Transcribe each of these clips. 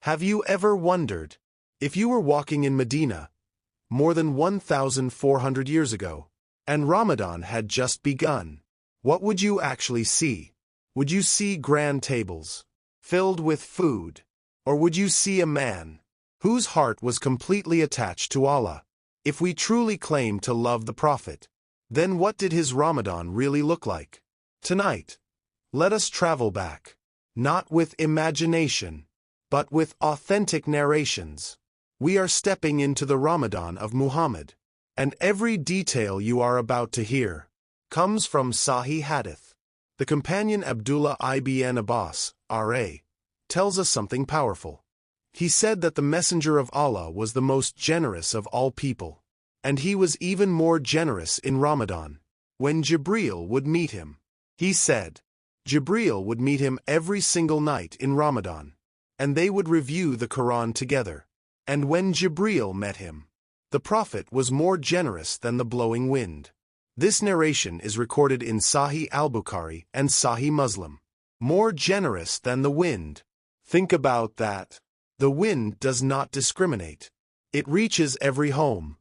Have you ever wondered, if you were walking in Medina, more than 1,400 years ago, and Ramadan had just begun, what would you actually see? Would you see grand tables, filled with food, or would you see a man whose heart was completely attached to Allah? If we truly claim to love the Prophet, then what did his Ramadan really look like? Tonight, let us travel back, not with imagination, but with authentic narrations. We are stepping into the Ramadan of Muhammad, and every detail you are about to hear comes from Sahih Hadith. The companion Abdullah ibn Abbas, R.A., tells us something powerful. He said that the Messenger of Allah was the most generous of all people, and he was even more generous in Ramadan. When Jibreel would meet him, he said, Jibreel would meet him every single night in Ramadan, and they would review the Qur'an together. And when Jibreel met him, the Prophet was more generous than the blowing wind. This narration is recorded in Sahih al-Bukhari and Sahih Muslim. More generous than the wind. Think about that. The wind does not discriminate. It reaches every home,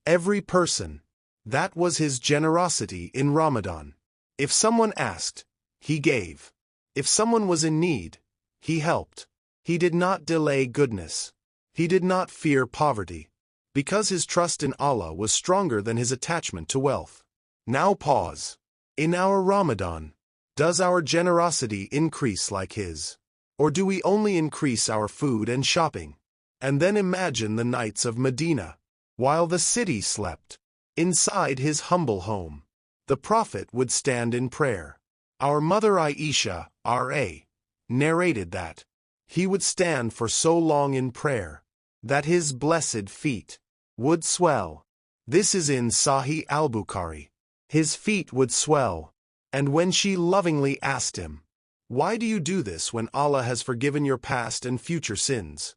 every person. That was his generosity in Ramadan. If someone asked, he gave. If someone was in need, he helped. He did not delay goodness. He did not fear poverty, because his trust in Allah was stronger than his attachment to wealth. Now pause. In our Ramadan, does our generosity increase like his? Or do we only increase our food and shopping? And then imagine the nights of Medina. While the city slept, inside his humble home, the Prophet would stand in prayer. Our mother Aisha, R.A., narrated that he would stand for so long in prayer that his blessed feet would swell. This is in Sahih al-Bukhari. His feet would swell, and when she lovingly asked him, "Why do you do this when Allah has forgiven your past and future sins?"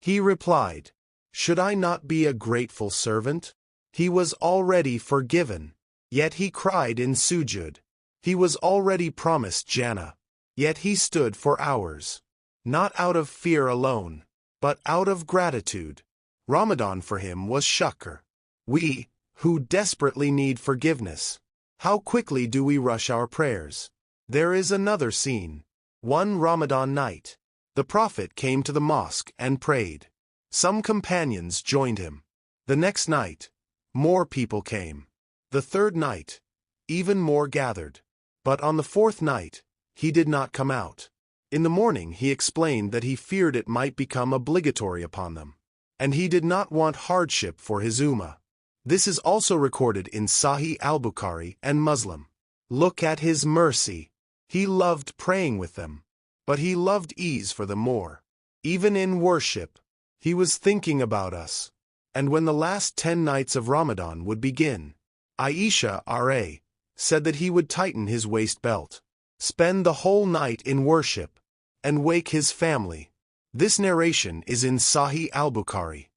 he replied, "Should I not be a grateful servant?" He was already forgiven, yet he cried in sujud. He was already promised Jannah, yet he stood for hours. Not out of fear alone, but out of gratitude. Ramadan for him was shukr. We, who desperately need forgiveness, how quickly do we rush our prayers? There is another scene. One Ramadan night, the Prophet came to the mosque and prayed. Some companions joined him. The next night, more people came. The third night, even more gathered. But on the fourth night, he did not come out. In the morning he explained that he feared it might become obligatory upon them, and he did not want hardship for his ummah. This is also recorded in Sahih al-Bukhari and Muslim. Look at his mercy. He loved praying with them, but he loved ease for them more. Even in worship, he was thinking about us. And when the last 10 nights of Ramadan would begin, Aisha, R.A., said that he would tighten his waist belt, spend the whole night in worship, and wake his family. This narration is in Sahih al-Bukhari.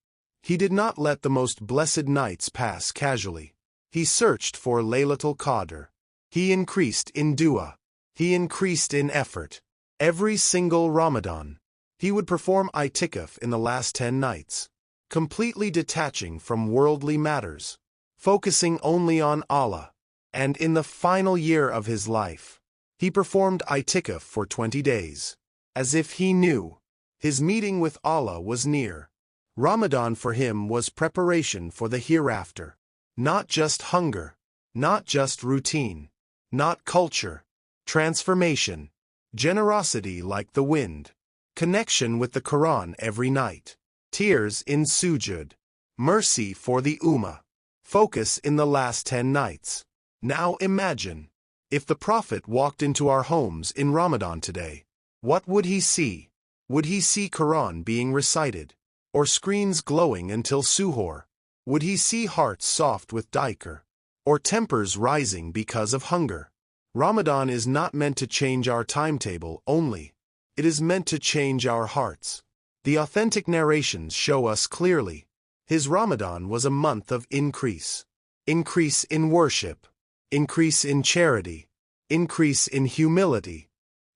He did not let the most blessed nights pass casually. He searched for Laylatul Qadr. He increased in dua. He increased in effort. Every single Ramadan, he would perform i'tikaf in the last 10 nights, completely detaching from worldly matters, focusing only on Allah. And in the final year of his life, he performed i'tikaf for 20 days, as if he knew his meeting with Allah was near. Ramadan for him was preparation for the hereafter. Not just hunger, not just routine, not culture, transformation, generosity like the wind, connection with the Qur'an every night, tears in sujud, mercy for the ummah, focus in the last 10 nights. Now imagine, if the Prophet walked into our homes in Ramadan today, what would he see? Would he see Qur'an being recited, or screens glowing until suhoor? Would he see hearts soft with dhikr, or tempers rising because of hunger? Ramadan is not meant to change our timetable only. It is meant to change our hearts. The authentic narrations show us clearly. His Ramadan was a month of increase. Increase in worship. Increase in charity. Increase in humility.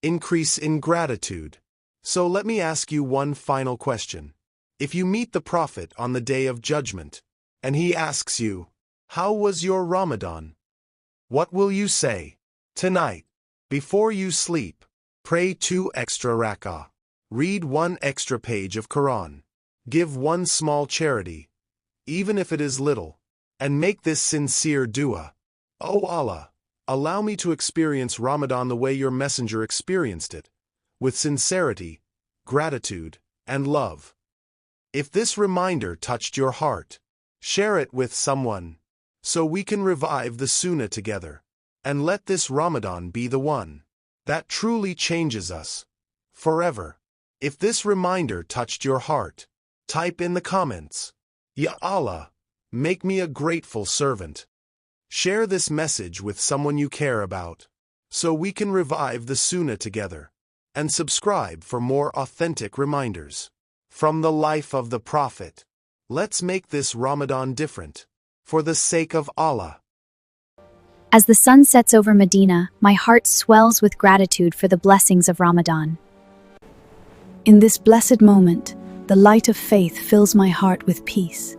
Increase in gratitude. So let me ask you one final question. If you meet the Prophet on the Day of Judgment, and he asks you, "How was your Ramadan?" What will you say? Tonight, before you sleep, pray 2 extra rak'ah. Read 1 extra page of Qur'an. Give 1 small charity, even if it is little, and make this sincere dua. O Allah, allow me to experience Ramadan the way your messenger experienced it, with sincerity, gratitude, and love. If this reminder touched your heart, share it with someone, so we can revive the Sunnah together, and let this Ramadan be the one that truly changes us forever. If this reminder touched your heart, type in the comments, "Ya Allah, make me a grateful servant." Share this message with someone you care about, so we can revive the Sunnah together, and subscribe for more authentic reminders from the life of the Prophet. Let's make this Ramadan different, for the sake of Allah. As the sun sets over Medina, my heart swells with gratitude for the blessings of Ramadan. In this blessed moment, the light of faith fills my heart with peace.